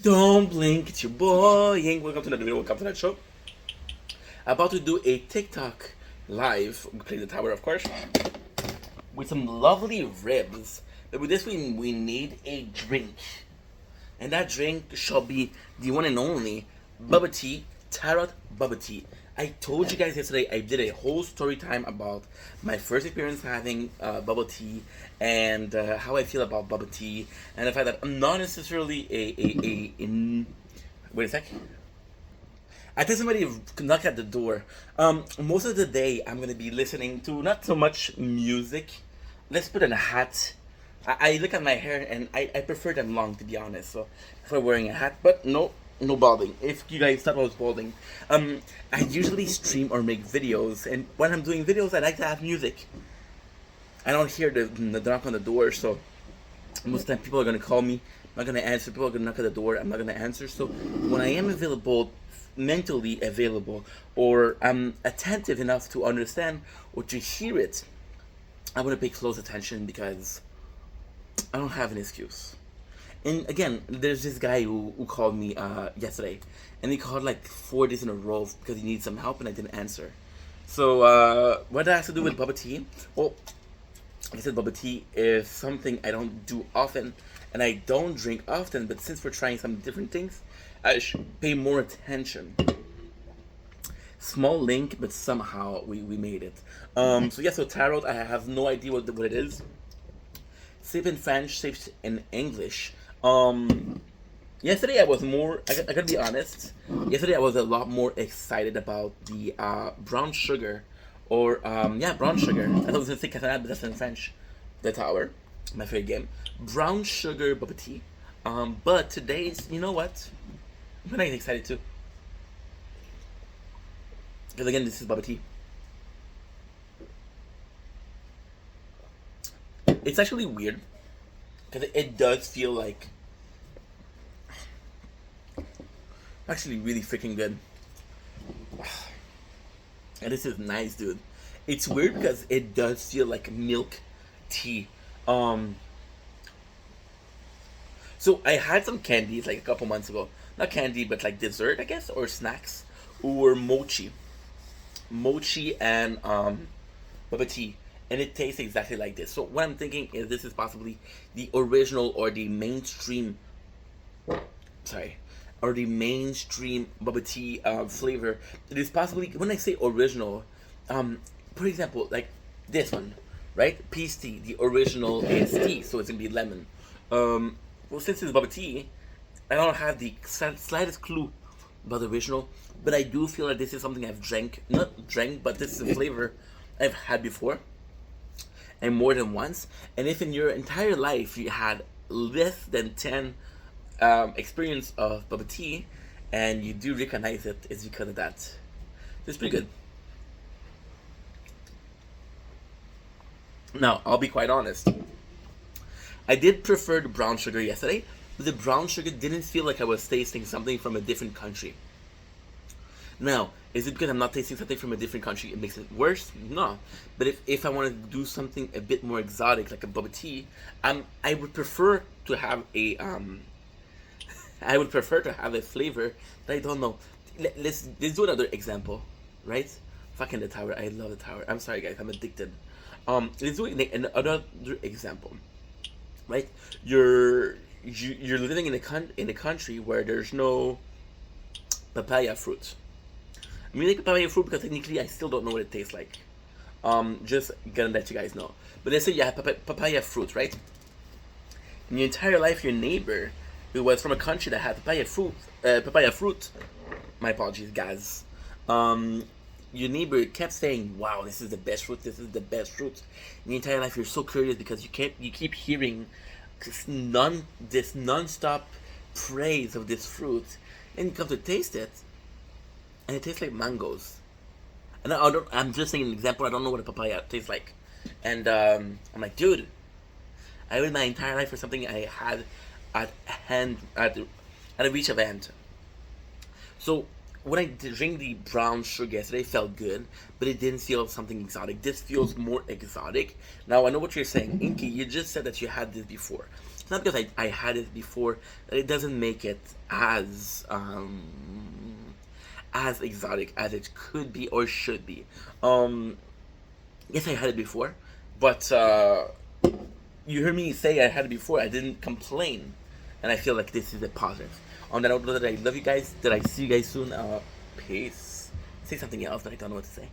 Don't blink, it's your boy Ying. Welcome to another video, welcome to that show. About to do a TikTok live, playing the tower of course, with some lovely ribs. But with this we need a drink. And that drink shall be the one and only bubba tea, taro bubba tea. I told you guys yesterday I did a whole story time about my first experience having bubble tea and how I feel about bubble tea and the fact that I'm not necessarily wait a sec. I think somebody knocked at the door. Most of the day I'm gonna be listening to not so much music. Let's put on a hat. I look at my hair and I prefer them long, to be honest. So if I'm wearing a hat, but no balding. If you guys thought I was balding, I usually stream or make videos, and when I'm doing videos, I like to have music. I don't hear the knock on the door, so most of the time people are gonna call me. I'm not gonna answer. People are gonna knock at the door. I'm not gonna answer. So when I am available, mentally available, or I'm attentive enough to understand or to hear it, I'm gonna pay close attention because I don't have an excuse. And again, there's this guy who called me yesterday, and he called like 4 days in a row because he needs some help, and I didn't answer. So what that has to do with bubble tea? Well, like I said, bubble tea is something I don't do often, and I don't drink often. But since we're trying some different things, I should pay more attention. Small link, but somehow we made it. So yeah, so tarot, I have no idea what it is. Safe in French, safe in English. Yesterday I was more, I gotta be honest, yesterday I was a lot more excited about the brown sugar, or brown sugar. I thought I was gonna say catanate, but that's in French. The tower, my favorite game. Brown sugar bubble tea. But today's, you know what? I'm kinda excited too. Because again, this is bubble tea. It's actually weird because it does feel like actually really freaking good. And this is nice, dude. It's weird because it does feel like milk tea. So I had some candies like a couple months ago. Not candy, but like dessert, I guess, or snacks, or mochi and bubba tea, and it tastes exactly like this. So what I'm thinking is this is possibly the original or the mainstream bubba tea flavor. It is possibly, when I say original, for example, like this one, right? Peach tea, the original is tea, so it's gonna be lemon. Well, since it's bubba tea, I don't have the slightest clue about the original, but I do feel that this is something I've but this is a flavor I've had before, and more than once. And if in your entire life you had less than 10 experience of bubba tea, and you do recognize it, it's because of that. It's pretty good. Now, I'll be quite honest. I did prefer the brown sugar yesterday, but the brown sugar didn't feel like I was tasting something from a different country. Now, is it because I'm not tasting something from a different country it makes it worse? No. But if I wanted to do something a bit more exotic, like a bubba tea, I would prefer to have a flavor that I don't know. Let's do another example, right? Fucking the tower. I love the tower. I'm sorry, guys. I'm addicted. Let's do another example, right? You're living in a country where there's no papaya fruit. I mean, like papaya fruit because technically I still don't know what it tastes like. Just gonna let you guys know. But let's say you have papaya fruit, right? In your entire life, your neighbor, who was from a country that had papaya fruit. My apologies, guys. Your neighbor kept saying, "Wow, this is the best fruit. This is the best fruit." In your entire life, you're so curious because you keep hearing this non-stop praise of this fruit, and you come to taste it, and it tastes like mangoes. And I'm just saying an example. I don't know what a papaya tastes like, and I'm like, dude, I waited my entire life for something I had at a reach of hand. So when I drink the brown sugar yesterday, it felt good, but it didn't feel something exotic. This feels more exotic. Now I know what you're saying, Inky. You just said that you had this before. It's not because I had it before that it doesn't make it as exotic as it could be or should be. Yes, I had it before, but you heard me say I had it before. I didn't complain, and I feel like this is a positive. On that note, I love you guys. Did I see you guys soon? Peace. Say something else, but I don't know what to say.